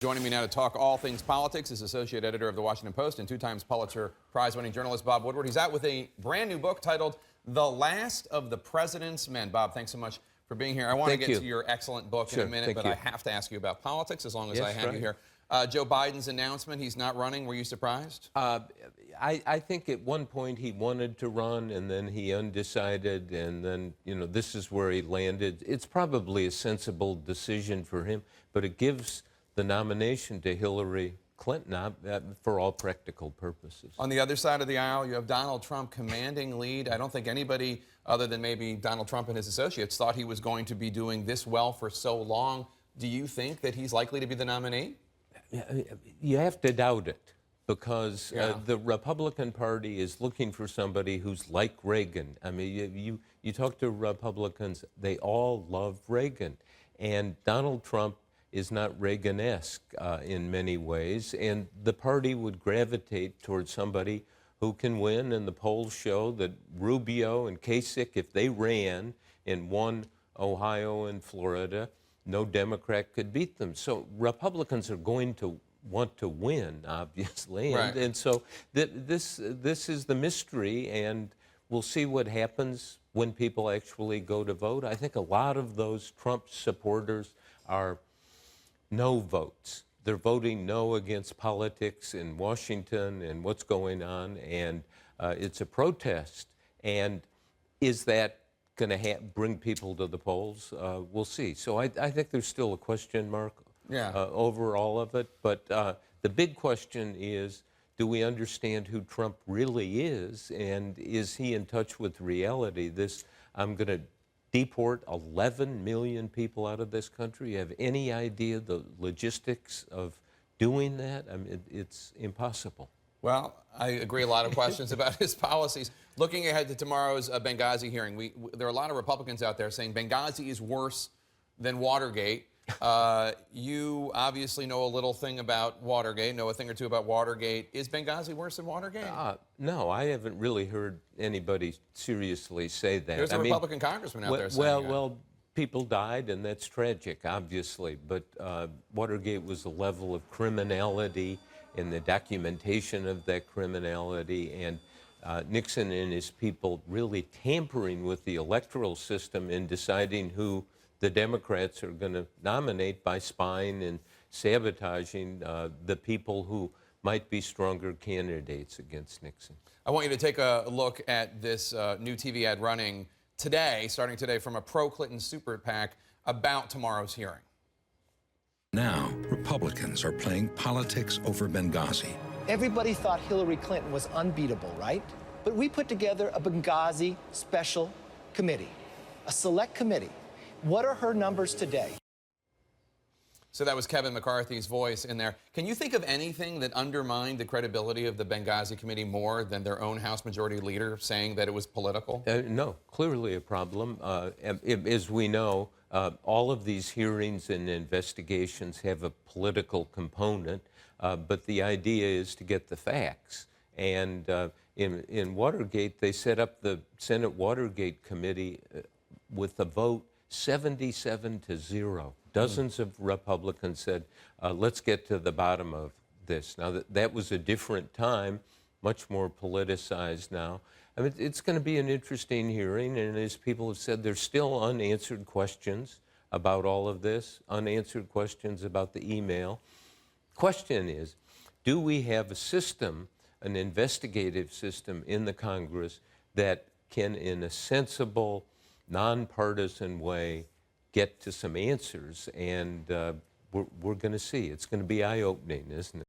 Joining me now to talk all things politics is Associate Editor of The Washington Post and two-times Pulitzer Prize-winning journalist Bob Woodward. He's out with a brand new book titled The Last of the President's Men. Bob, thanks so much for being here. I want to get to your excellent book in a minute, but I have to ask you about politics as long as I have you here. Joe Biden's announcement, he's not running. Were you surprised? I think at one point he wanted to run, and then he undecided, and then, this is where he landed. It's probably a sensible decision for him, but it gives the nomination to Hillary Clinton for all practical purposes. On the other side of the aisle, you have Donald Trump commanding lead. I don't think anybody other than maybe Donald Trump and his associates thought he was going to be doing this well for so long. Do you think that he's likely to be the nominee? You have to doubt it, because the Republican Party is looking for somebody who's like Reagan. I mean, you talk to Republicans, they all love Reagan. And Donald Trump is not Reagan-esque in many ways, and the party would gravitate towards somebody who can win, and the polls show that Rubio and Kasich, if they ran and won Ohio and Florida, no Democrat could beat them. So Republicans are going to want to win, obviously, and so this is the mystery, and we'll see what happens when people actually go to vote. I think a lot of those Trump supporters are no votes. They're voting no against politics in Washington and what's going on, and it's a protest. And is that going to bring people to the polls? We'll see. So I think there's still a question mark over all of it. But the big question is, do we understand who Trump really is, and is he in touch with reality? I'm going to deport 11 million people out of this country. You have any idea the logistics of doing that? I mean, it's impossible. Well, I agree. A lot of questions about his policies. Looking ahead to tomorrow's Benghazi hearing, there are a lot of Republicans out there saying Benghazi is worse than Watergate. You obviously know a little thing about Watergate, know a thing or two about Watergate. Is Benghazi worse than Watergate? No, I haven't really heard anybody seriously say that. There's a Republican congressman out there saying well, people died, and that's tragic, obviously. But Watergate was a level of criminality and the documentation of that criminality, and Nixon and his people really tampering with the electoral system and deciding who the Democrats are going to nominate by spying and sabotaging the people who might be stronger candidates against Nixon. I want you to take a look at this new TV ad running today, starting today, from a pro-Clinton super PAC about tomorrow's hearing. Now, Republicans are playing politics over Benghazi. Everybody thought Hillary Clinton was unbeatable, right? But we put together a Benghazi special committee, a select committee. What are her numbers today? So that was Kevin McCarthy's voice in there. Can you think of anything that undermined the credibility of the Benghazi committee more than their own House Majority Leader saying that it was political? No, clearly a problem. As we know, all of these hearings and investigations have a political component, but the idea is to get the facts. And in Watergate, they set up the Senate Watergate Committee with a vote 77-0. Dozens of Republicans said, let's get to the bottom of this. Now, that was a different time, much more politicized now. I mean, it's going to be an interesting hearing, and as people have said, there's still unanswered questions about all of this, unanswered questions about the email. Question is, do we have a system, an investigative system in the Congress that can, in a sensible, nonpartisan way, get to some answers? And we're going to see. It's going to be eye-opening, isn't it?